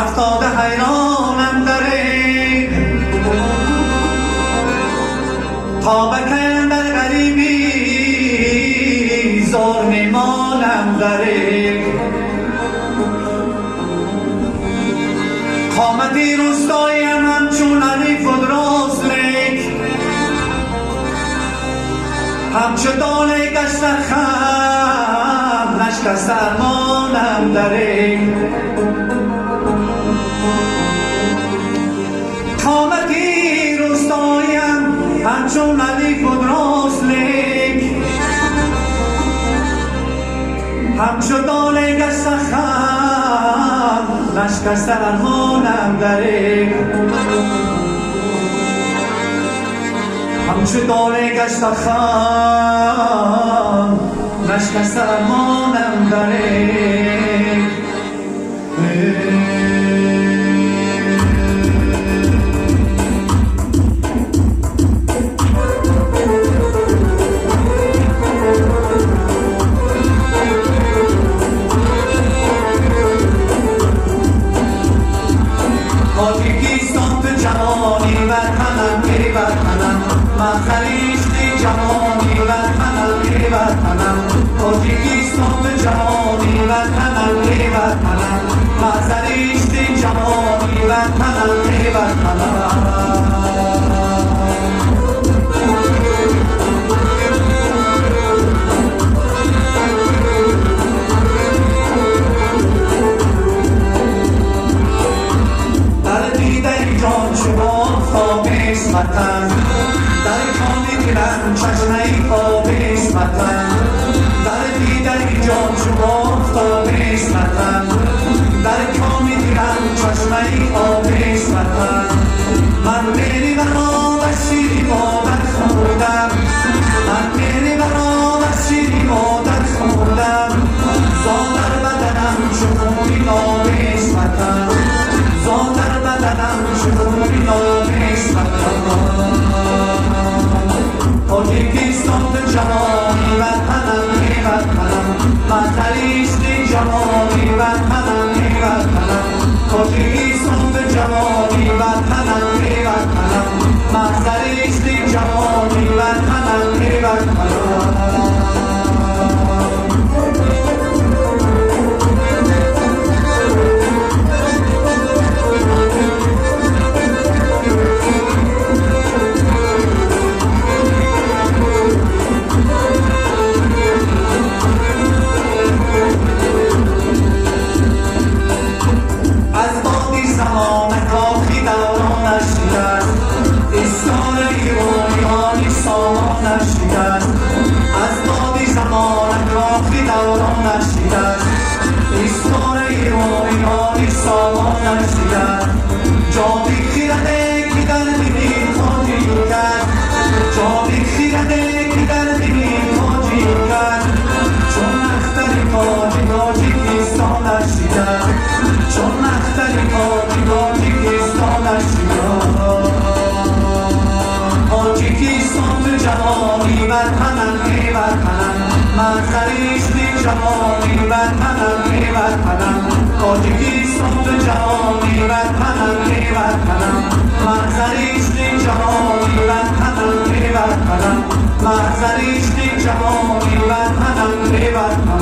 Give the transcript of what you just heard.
افتاده حیرانم داره تا بکن در غریبی زار میمانم داره قامتی روستایم همچون علی فدراس لیک همچو دانه گشت خم نشکست ارمانم داره قامتی روستایم همچون علی فدراس لیک همچو دانه گشت خم نشکست ارمانم داره همچو دانه گشت خم نشکست ارمانم داره تاجیکستان به جوانی وطنم ای وطنم من خلیشتی جوانی وطنم ای وطنم تاجیکستان به جوانی وطنم ای وطنم من خلیشتی جوانی وطنم ای وطنم وطن در کانی دلم چشمه آبیست وطن در دیدن جان شما آفتابیست وطن در کانی دلم چشمه آبیست وطن من میری برا و شیری مادر خوردم من میری برا و شیری مادر خوردم زادر بدنم شموری آبیست وطن زادر بدنم شموری آبیست وطن تاجیکستان به جوانی وطنم ای وطنم من خلیشتی جوانی وطنم ای وطنم تاجیکستان به جوانی وطنم ای وطنم من خلیشتی جوانی وطنم ای وطنم من خلیشتی جوانی وطنم ای وطنم تاجیکستان به جوانی وطنم ای وطنم من خلیشتی جوانی وطنم ای وطنم من خلیشتی جوانی وطنم ای وطنم